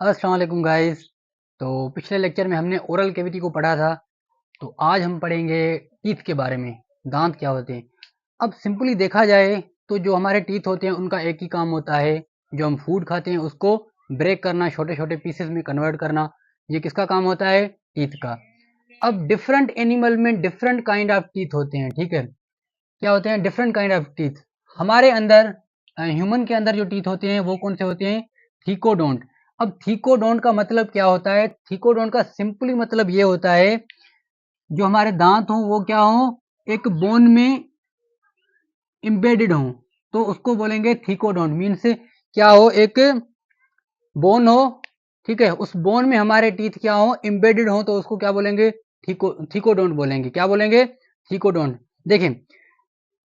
अस्सलाम वालेकुम गाइस। तो पिछले लेक्चर में हमने ओरल कैविटी को पढ़ा था। तो आज हम पढ़ेंगे टीथ के बारे में, दांत क्या होते हैं। अब सिंपली देखा जाए तो जो हमारे टीथ होते हैं उनका एक ही काम होता है, जो हम फूड खाते हैं उसको ब्रेक करना, छोटे छोटे पीसेस में कन्वर्ट करना। ये किसका काम होता है? टीथ का। अब डिफरेंट एनिमल में डिफरेंट काइंड ऑफ टीथ होते हैं, ठीक है। क्या होते हैं? Different kind of teeth. हमारे अंदर, ह्यूमन के अंदर जो टीथ होते हैं वो कौन से होते हैं? थीकोडोंट। अब थीकोडोंट का मतलब क्या होता है? थीकोडोंट का सिंपली मतलब ये होता है, जो हमारे दांत हों वो क्या हो, एक बोन में इम्बेडेड हो, तो उसको बोलेंगे थीकोडोंट। मीन्स क्या हो, एक बोन हो, ठीक है, उस बोन में हमारे टीथ क्या हो, इम्बेडेड हो, तो उसको क्या बोलेंगे? थीकोडोंट बोलेंगे। क्या बोलेंगे? थीकोडोंट। देखें,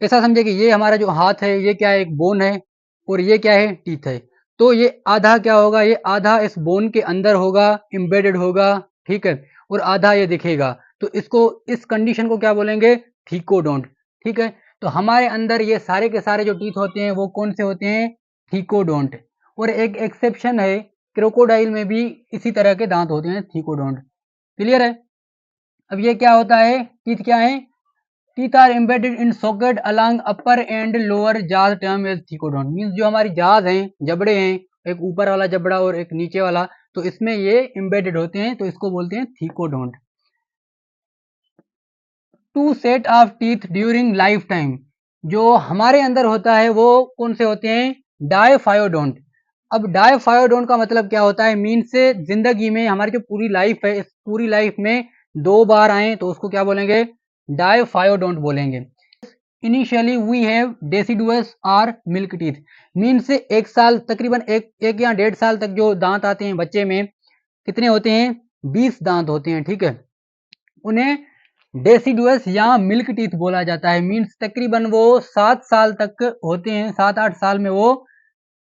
ऐसा समझे कि ये हमारा जो हाथ है ये क्या है? एक बोन है, और ये क्या है? टीथ है। तो ये आधा क्या होगा? ये आधा इस बोन के अंदर होगा, एम्बेडेड होगा, ठीक है, और आधा ये दिखेगा। तो इसको, इस कंडीशन को क्या बोलेंगे? थीकोडोंट। ठीक है। तो हमारे अंदर ये सारे के सारे जो टीथ होते हैं वो कौन से होते हैं? थीकोडोंट। और एक एक्सेप्शन है, क्रोकोडाइल में भी इसी तरह के दांत होते हैं, थीकोडोंट। क्लियर है? अब ये क्या होता है? टीथ क्या है? Teeth are embedded in socket along upper and lower jaws term as thecodont। Means जो हमारी जाज हैं, जबड़े हैं, एक ऊपर वाला जबड़ा और एक नीचे वाला, तो इसमें ये embedded होते हैं, तो इसको बोलते हैं thecodont. Two set of teeth during lifetime. जो हमारे अंदर होता है वो कौन से होते हैं? डायफायोडोंट। अब डायफायोडोंट का मतलब क्या होता है? मीन्स से जिंदगी में हमारी जो पूरी लाइफ है, इस पूरी लाइफ में 2 बार आए तो उसको क्या बोलेंगे? डायफायोडोंट बोलेंगे। इनिशियली वी हैव डेसिडुअस और मिल्क टीथ। मीन्स 1 साल, तकरीबन एक या 1.5 साल तक जो दांत आते हैं बच्चे में, कितने होते हैं? 20 दांत होते हैं, ठीक है। उन्हें डेसिडुअस या मिल्क टीथ बोला जाता है। मीन्स तकरीबन वो 7 साल तक होते हैं, 7-8 साल में वो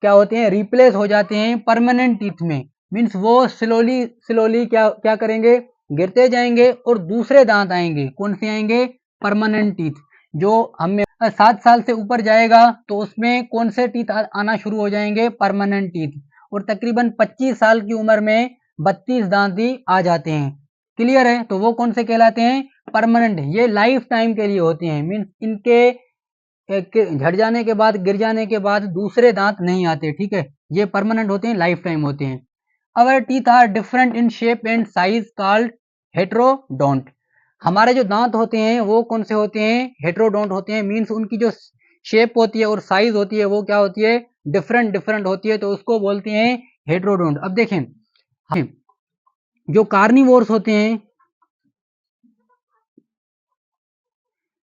क्या होते हैं? रिप्लेस हो जाते हैं परमानेंट टीथ में। मीन्स वो स्लोली स्लोली क्या क्या करेंगे? गिरते जाएंगे और दूसरे दांत आएंगे। कौन से आएंगे? Permanent teeth. जो हमें 7 साल से ऊपर जाएगा तो उसमें कौन से टीथ आना शुरू हो जाएंगे? Permanent teeth. और तकरीबन 25 साल की उम्र में 32 दांत ही आ जाते हैं। क्लियर है? तो वो कौन से कहलाते हैं? परमानेंट। ये लाइफ टाइम के लिए होते हैं। मीन्स इनके झड़ जाने के बाद, गिर जाने के बाद दूसरे दांत नहीं आते, ठीक है। ये परमानेंट होते हैं, लाइफ टाइम होते हैं। Our teeth are different in shape and size called heterodont. हमारे जो दांत होते हैं वो कौन से होते हैं? हेट्रोडोंट होते हैं। मीन्स उनकी जो शेप होती है और साइज होती है वो क्या होती है? डिफरेंट डिफरेंट होती है, तो उसको बोलते हैं हेट्रोडोंट। अब देखें, जो कार्निवोर्स होते हैं,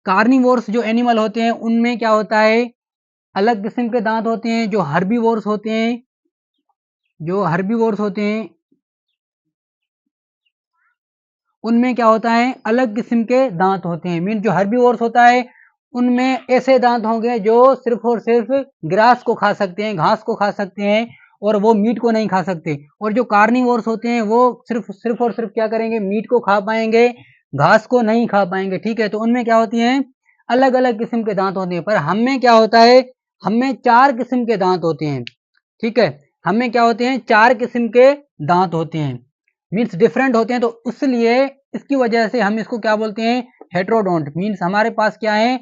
कार्निवोर्स जो एनिमल होते हैं उनमें क्या होता है? अलग किस्म के दांत होते हैं। जो हर्बीवोर्स होते हैं, जो हर्बीवोर्स होते हैं उनमें क्या होता है? अलग किस्म के दांत होते हैं। मीन जो हर्बीवोर्स होता है उनमें ऐसे दांत होंगे जो सिर्फ और सिर्फ ग्रास को खा सकते हैं, घास को खा सकते हैं, और वो मीट को नहीं खा सकते। और जो कार्निवोर्स होते हैं वो सिर्फ और सिर्फ क्या करेंगे? मीट को खा पाएंगे, घास को नहीं खा पाएंगे, ठीक है। तो उनमें क्या होती है? अलग अलग किस्म के दांत होते हैं। पर हमें क्या होता है? हमें 4 किस्म के दांत होते हैं, ठीक है। हमें क्या होते हैं? 4 किस्म के दांत होते हैं। मीन्स डिफरेंट होते हैं, तो इसलिए इसकी वजह से हम इसको क्या बोलते हैं? हेट्रोडोंट। मीन्स हमारे पास क्या है?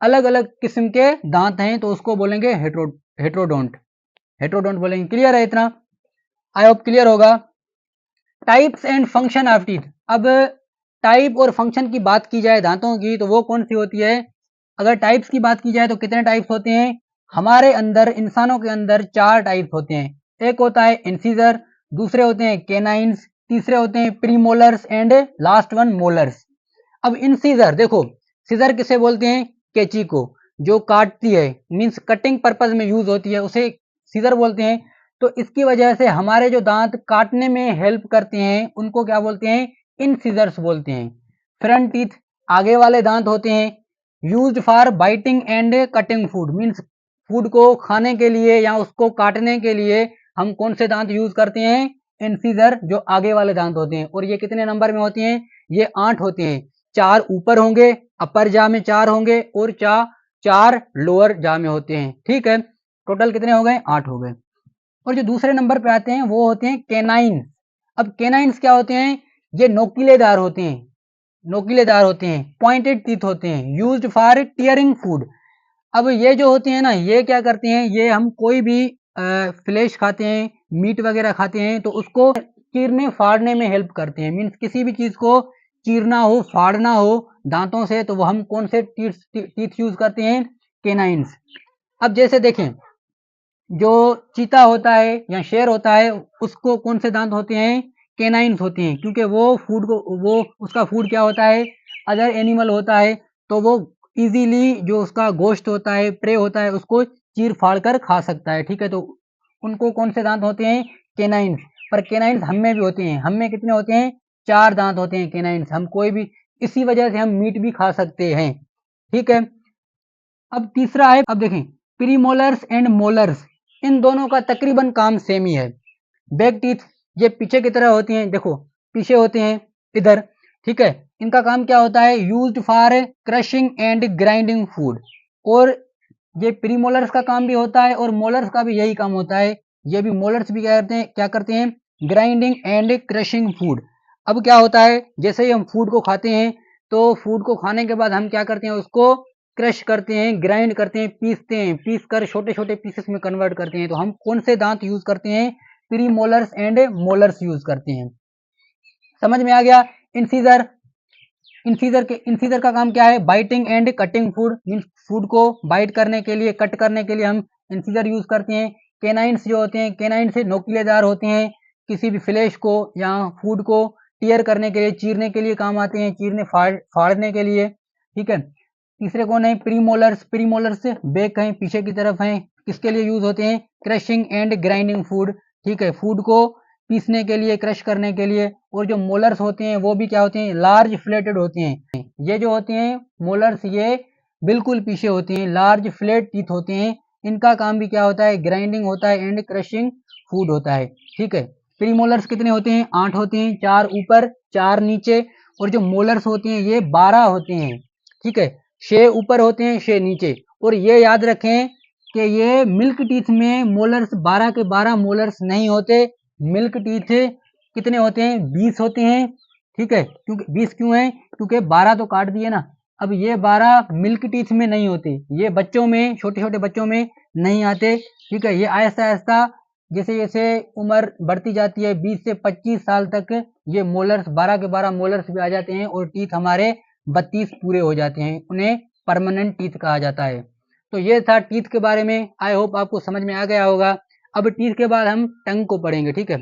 अलग अलग किस्म के दांत हैं, तो उसको बोलेंगे हेट्रोडोंट। हेट्रोडोंट बोलेंगे। क्लियर है इतना? आई होप क्लियर होगा। Types and function of teeth. अब टाइप और फंक्शन की बात की जाए दांतों की, तो वो कौन सी होती है? अगर टाइप्स की बात की जाए तो कितने टाइप्स होते हैं? हमारे अंदर, इंसानों के अंदर 4 टाइप्स होते हैं। एक होता है इंसीजर, दूसरे होते हैं केनाइन्स, तीसरे होते हैं premolars, and last one molars. अब इंसीजर देखो, सीजर किसे बोलते हैं? कैंची को, जो काटती है, मीन्स कटिंग पर्पज में यूज होती है, उसे सीजर बोलते हैं। तो इसकी वजह से हमारे जो दांत काटने में हेल्प करते हैं उनको क्या बोलते हैं? इंसीजर्स बोलते हैं। फ्रंट टीथ, आगे वाले दांत होते हैं, used for biting and cutting food. Means food को खाने के लिए या उसको काटने के लिए हम कौन से दांत यूज करते हैं? इंसीजर, जो आगे वाले दांत होते हैं। और ये कितने नंबर में होते हैं? ये 8 होते हैं। 4 ऊपर होंगे, अपर जा में 4 होंगे, और 4 लोअर जा में होते हैं, ठीक है। टोटल कितने हो गए? 8 हो गए। और जो दूसरे नंबर पे आते हैं वो होते हैं कैनाइन्स। अब कैनाइन्स क्या होते हैं? ये नोकीलेदार होते हैं, नोकीलेदार होते हैं, पॉइंटेड टीथ होते हैं, यूज्ड फॉर टियरिंग फूड। अब ये जो होते हैं ना, ये क्या करते हैं, ये हम कोई भी फ्लैश खाते हैं, मीट वगैरह खाते हैं तो उसको चीरने फाड़ने में हेल्प करते हैं। मीन्स किसी भी चीज को चीरना हो, फाड़ना हो दांतों से, तो वो हम कौन से टीथ यूज करते हैं? कैनाइन्स। अब जैसे देखें, जो चीता होता है या शेर होता है, उसको कौन से दांत होते हैं? कैनाइन्स होते हैं, क्योंकि वो उसका फूड क्या होता है? अदर एनिमल होता है, तो वो इजीली जो उसका गोश्त होता है, प्रे होता है, उसको चीर फाड़ कर खा सकता है। ठीक है, तो उनको कौन से दांत होते हैं? कैनाइन्स। पर कैनाइन्स हम में भी होते हैं। हम में कितने होते हैं? 4 दांत होते हैं कैनाइन्स। हम कोई भी, इसी वजह से हम मीट भी खा सकते हैं। ठीक है। अब तीसरा है, अब देखें, प्रीमोलर्स एंड मोलर्स, इन दोनों का तकरीबन काम सेम ही है। बैक टीथ ये पीछे की तरह होती हैं, देखो पीछे होते हैं इधर। ठीक है, इनका काम क्या होता है? Used for crushing and grinding food. और ये प्रीमोलर्स का काम भी होता है और मोलर्स का भी यही काम होता है। ये भी मोलर्स भी क्या करते हैं? Grinding and crushing food. अब क्या होता है, जैसे ही हम फूड को खाते हैं, तो फूड को खाने के बाद हम क्या करते हैं? उसको क्रश करते हैं, ग्राइंड करते हैं, पीसते हैं, पीस कर छोटे छोटे पीसेस में कन्वर्ट करते हैं। तो हम कौन से दांत यूज करते हैं? Pre molars and molars use करते हैं। समझ में आ गया? इंसीजर, इंसीजर का काम क्या है? Biting and cutting food. Means food को बाइट करने के लिए, कट करने के लिए हम इंसीजर यूज करते हैं। कैनाइन्स जो होते हैं, कैनाइन्स से नोकीलेदार होते हैं, किसी भी फ्लैश को या फूड को टीयर करने के लिए, चीरने के लिए काम आते हैं, चीरने फाड़ने के लिए। ठीक है। तीसरे कौन है? प्रीमोलर्स। प्रीमोलर्स बैक हैं, पीछे की तरफ हैं, किसके लिए यूज होते हैं? Crushing and grinding food. ठीक है, फूड को पीसने के लिए, क्रश करने के लिए। और जो मोलर्स होते हैं वो भी क्या होते हैं? लार्ज फ्लेटेड होते हैं। ये जो होते हैं मोलर्स, ये बिल्कुल पीछे होते हैं, लार्ज फ्लेट टीथ होते हैं। इनका काम भी क्या होता है? ग्राइंडिंग होता है एंड क्रशिंग फूड होता है। ठीक है। प्रीमोलर्स कितने होते हैं? 8 होते हैं, 4 ऊपर 4 नीचे। और जो मोलर्स होते हैं ये 12 होते हैं। ठीक है, 6 ऊपर होते हैं, 6 नीचे। और ये याद रखें कि ये मिल्क टीथ में मोलर्स 12 के 12 मोलर्स नहीं होते। मिल्क टीथ कितने होते हैं? 20 होते हैं। ठीक है, क्योंकि 20 क्यों है? क्योंकि 12 तो काट दिए ना। अब ये 12 मिल्क टीथ में नहीं होते, ये बच्चों में, छोटे छोटे बच्चों में नहीं आते। ठीक है, ये आहिस्ता आहिस्ता जैसे जैसे उम्र बढ़ती जाती है, 20 से 25 साल तक, ये मोलर्स 12 के 12 मोलर्स भी आ जाते हैं और टीथ हमारे 32 पूरे हो जाते हैं। उन्हें परमानेंट टीथ कहा जाता है। तो ये था टीथ के बारे में। आई होप आपको समझ में आ गया होगा। अब टीथ के बाद हम टंग को पढ़ेंगे। ठीक है।